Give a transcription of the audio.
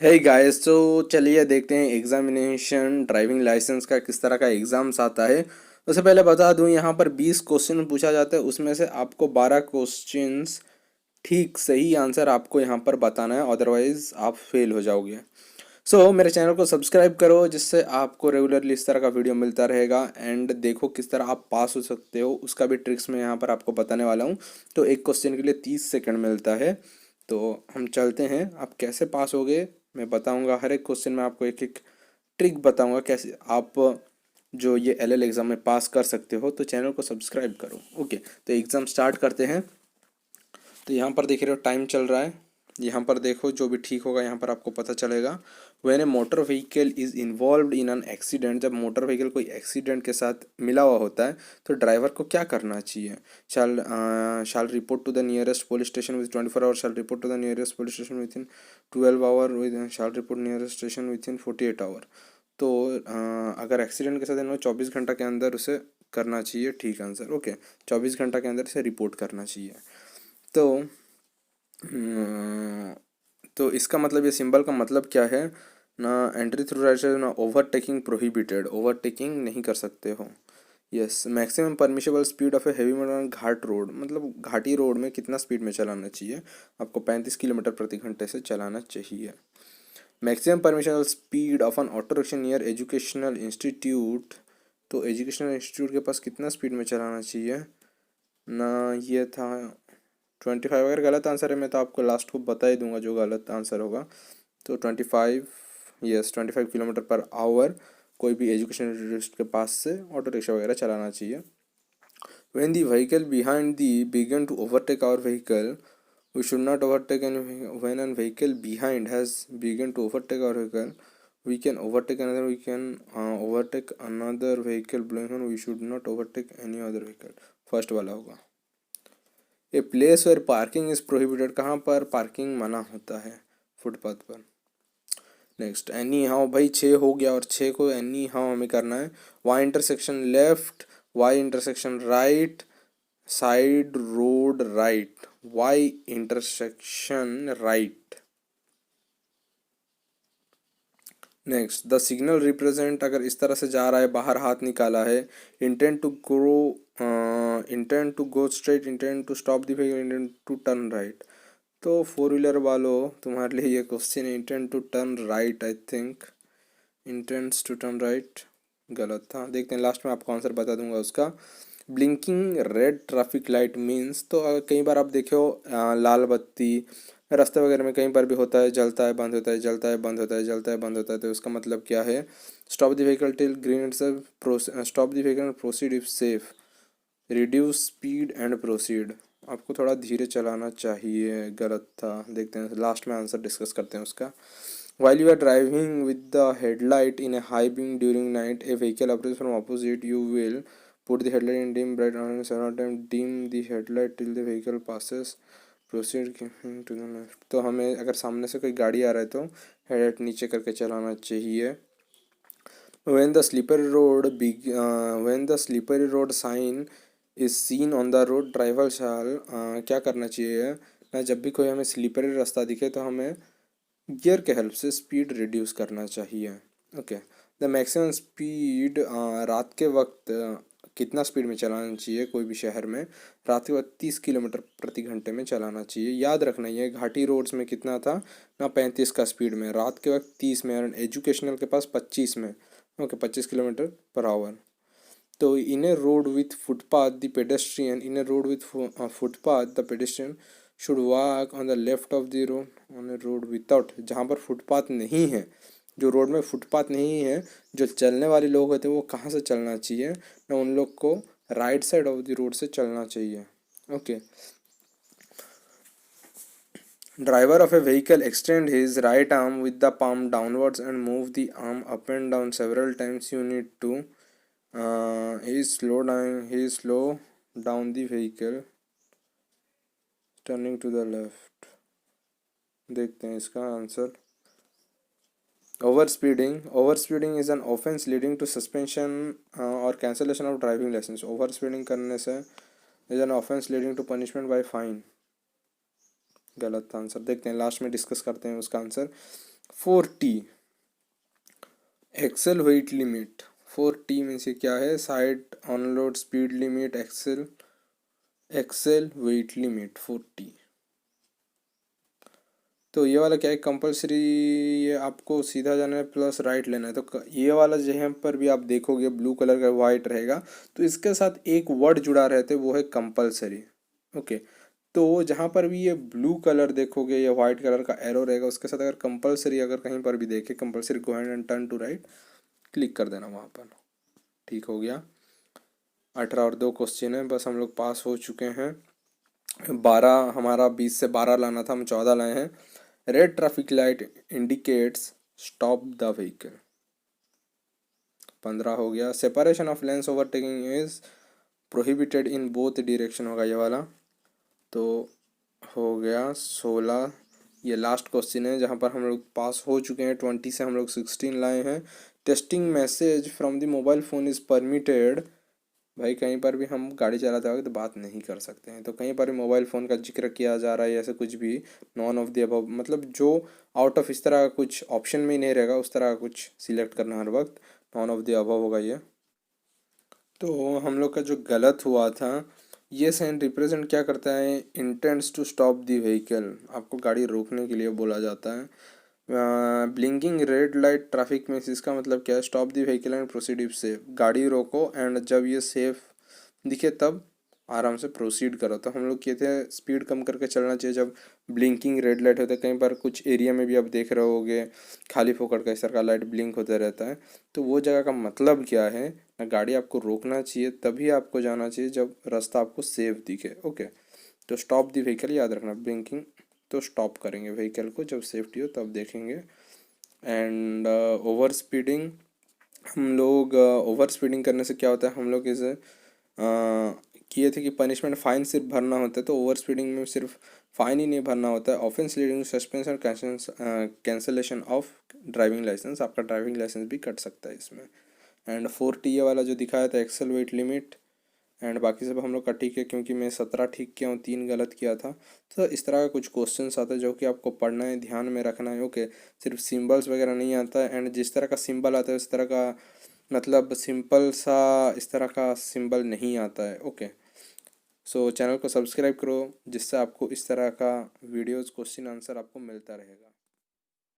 Hey guys, तो चलिए देखते हैं एग्जामिनेशन ड्राइविंग लाइसेंस का किस तरह का एग्जाम्स आता है। उससे पहले बता दूं, यहाँ पर 20 क्वेश्चन पूछा जाता है, उसमें से आपको 12 क्वेश्चंस ठीक सही आंसर आपको यहाँ पर बताना है, अदरवाइज आप फेल हो जाओगे। मेरे चैनल को सब्सक्राइब करो, जिससे आपको रेगुलरली इस तरह का वीडियो मिलता रहेगा। एंड देखो किस तरह आप पास हो सकते हो, उसका भी ट्रिक्स मैं यहाँ पर आपको बताने वाला हूँ। तो एक क्वेश्चन के लिए 30 सेकंड मिलता है। तो हम चलते हैं, आप कैसे पास होगे मैं बताऊंगा। हर एक क्वेश्चन में आपको एक एक ट्रिक बताऊंगा कैसे आप जो ये एलएल एग्ज़ाम में पास कर सकते हो। तो चैनल को सब्सक्राइब करो। ओके, तो एग्ज़ाम स्टार्ट करते हैं। तो यहाँ पर देख रहे हो टाइम चल रहा है। यहाँ पर देखो, जो भी ठीक होगा यहाँ पर आपको पता चलेगा। When A motor vehicle is involved in an accident, जब मोटर व्हीकल कोई एक्सीडेंट के साथ मिला हुआ होता है तो ड्राइवर को क्या करना चाहिए। Shall report to the nearest police station with 24 hour, shall report to the nearest police station within 12 hour, with shall report nearest station within 48 hour. तो अगर एक्सीडेंट के साथ इन्होंने 24 घंटा के अंदर उसे करना चाहिए। ठीक आंसर। ओके, 24 घंटा के अंदर इसे रिपोर्ट करना चाहिए। तो अ, तो इसका मतलब, ये सिंबल का मतलब क्या है ना। एंट्री थ्रू राइट साइड, ना ओवरटेकिंग प्रोहिबिटेड, ओवरटेकिंग नहीं कर सकते हो। Yes, maximum permissible speed of a heavy motor on Ghat road, मतलब घाटी रोड में कितना स्पीड में चलाना चाहिए। आपको 35 किलोमीटर प्रति घंटे से चलाना चाहिए। Maximum permissible speed of N auto rickshaw near educational institute, तो एजुकेशनल इंस्टीट्यूट के पास कितना स्पीड में चलाना चाहिए ना। ये था 25। अगर गलत आंसर है मैं तो आपको लास्ट को बता ही दूंगा जो गलत आंसर होगा। तो 25, यस 25 किलोमीटर पर आवर कोई भी एजुकेशन इंस्टीट्यूट के पास से ऑटो रिक्शा वगैरह चलाना चाहिए। When the vehicle behind the begin to overtake our vehicle, we should not overtake any vehicle. When a vehicle behind has begun to overtake our vehicle, we can overtake another. We can overtake another vehicle blowing horn. We should not overtake any other vehicle. First वाला होगा। A place where parking is prohibited, कहाँ पर parking मना होता है। Footpath पर। Next, any how, भाई 6 हो गया और 6 को एनी हाउ हमें करना है। Y intersection left, Y intersection right, side road right, Y intersection right. Next, the signal represent, अगर इस तरह से जा रहा है, बाहर हाथ निकाला है। Intent to grow, intent to go straight, intent to stop the vehicle, intent to turn right. तो फोर व्हीलर वालों, तुम्हारे लिए ये क्वेश्चन है। Intent to turn right, I think intents to turn right गलत था। देखते हैं, लास्ट में आपको आंसर बता दूंगा उसका। Blinking red traffic light means, तो कई बार आप देखो लाल बत्ती रास्ते वगैरह में कहीं पर भी होता है, जलता है बंद होता है, जलता है बंद होता है, जलता है बंद होता है। तो उसका मतलब क्या है। Stop the vehicle till green it's, stop the vehicle and proceed if safe, reduce speed and proceed. आपको थोड़ा धीरे चलाना चाहिए, गलत था। देखते हैं, लास्ट में आंसर डिस्कस करते हैं उसका। While you are driving with the headlight in a high beam during night, a vehicle approaches from opposite. You will put the headlight in dim bright and several times dim the headlight till the vehicle passes. Proceed keeping to the left. तो हमें अगर सामने से कोई गाड़ी आ रहा है तो हेडलाइट नीचे करके चलाना चाहिए। When the slippery road sign is seen on the road, driver shall क्या करना चाहिए ना। जब भी कोई हमें स्लीपरी रास्ता दिखे तो हमें गियर के हेल्प से स्पीड रिड्यूस करना चाहिए। ओके, द मैक्सिमम स्पीड, रात के वक्त कितना स्पीड में चलाना चाहिए कोई भी शहर में। रात के वक्त 30 किलोमीटर प्रति घंटे में चलाना चाहिए। याद रखना, ये घाटी रोड्स में कितना था ना, 35 का स्पीड में। रात के वक्त 30 में और एजुकेशनल के पास 25 में। Okay, 25 kilometre per hour. तो in a road with footpath the pedestrian, in a road with footpath the pedestrian should walk on the left of the road. On a road without, जहाँ पर footpath नहीं है, जो road में footpath नहीं है, जो चलने वाले लोग होते हैं वो कहाँ से चलना चाहिए ना, उन लोग को right side of the road से चलना चाहिए। Okay, driver of a vehicle extend his right arm with the palm downwards and move the arm up and down several times. You need to, he slow down the vehicle turning to the left। देखते हैं इसका answer. Over speeding is an offence leading to suspension और cancellation of driving licence. Over speeding करने से is an offence leading to punishment by fine. गलत answer. देखते हैं, last में डिस्कस करते हैं उसका answer. 4T axle weight limit. 4T means ये क्या है? Side on load speed limit axle weight limit 4T। तो ये वाला क्या है? कंपलसरी, ये आपको सीधा जाना है प्लस राइट लेना है। तो ये वाला जहाँ पर भी आप देखोगे ब्लू कलर का वाइट रहेगा, तो इसके साथ एक वर्ड जुड़ा रहता है, वो है कंपलसरी। ओके, तो जहाँ पर भी ये ब्लू कलर देखोगे या वाइट कलर का एरो रहेगा, उसके साथ अगर कंपलसरी अगर कहीं पर भी देखे, compulsory go ahead and turn to right, click कर देना वहाँ पर। ठीक हो गया। 18 और 2 क्वेश्चन है, बस हम लोग पास हो चुके हैं। 12 हमारा 20 से 12 लाना था, हम 14 लाए हैं। Red traffic light indicates stop the vehicle. 15 हो गया। Separation of lens overtaking is prohibited in both direction होगा ये वाला। तो हो गया 16। ये लास्ट क्वेश्चन है जहाँ पर हम लोग पास हो चुके हैं। 20 से हम लोग 16 लाए हैं। Testing message from the mobile phone is permitted. भाई कहीं पर भी हम गाड़ी चलाते वक्त तो बात नहीं कर सकते हैं, तो कहीं पर भी मोबाइल फ़ोन का जिक्र किया जा रहा है ऐसे कुछ भी, नॉन ऑफ द अबव, मतलब जो आउट ऑफ इस तरह का कुछ ऑप्शन में ही नहीं रहेगा, उस तरह का कुछ सिलेक्ट करना हर वक्त, नॉन ऑफ द अबव होगा ये। तो हम लोग का जो गलत हुआ था, ये साइन रिप्रेजेंट क्या करता है? Intents to stop the vehicle, आपको गाड़ी रोकने के लिए बोला जाता है। ब्लिंकिंग रेड लाइट ट्रैफिक में इसका मतलब क्या है? Stop the vehicle and proceed से, गाड़ी रोको एंड जब ये सेफ दिखे तब आराम से प्रोसीड करो। तो हम लोग कहते हैं स्पीड कम करके चलना चाहिए जब ब्लिंकिंग रेड लाइट होता है। कहीं पर कुछ एरिया में भी आप देख रहे होगे खाली फोकट का इस तरह का लाइट ब्लिंक होता रहता है, तो वो जगह का मतलब क्या है ना, गाड़ी आपको रोकना चाहिए, तभी आपको जाना चाहिए जब रास्ता आपको सेफ दिखे। ओके, तो स्टॉप द व्हीकल याद रखना, ब्लिंकिंग तो स्टॉप करेंगे व्हीकल को, जब सेफ्टी हो तब देखेंगे। एंड ओवर स्पीडिंग, हम लोग ओवर स्पीडिंग करने से क्या होता है, हम लोग इसे किए थे कि पनिशमेंट फाइन सिर्फ भरना होता है, तो ओवर स्पीडिंग में सिर्फ फाइन ही नहीं भरना होता है, offence leading suspension cancellation of driving licence, आपका ड्राइविंग लाइसेंस भी कट सकता है इसमें। एंड 4T वाला जो दिखाया था एक्सेल वेट लिमिट, एंड बाकी सब हम लोग का ठीक है, क्योंकि मैं 17 ठीक किया हूँ, 3 गलत किया था। तो इस तरह का कुछ क्वेश्चंस आते हैं जो कि आपको पढ़ना है, ध्यान में रखना है। ओके, सिर्फ सिंबल्स वगैरह नहीं आता है, एंड जिस तरह का सिंबल आता है उस तरह का मतलब सिंपल सा इस तरह का सिंबल नहीं आता है। ओके, सो चैनल को सब्सक्राइब करो, जिससे आपको इस तरह का वीडियोस क्वेश्चन आंसर आपको मिलता रहेगा।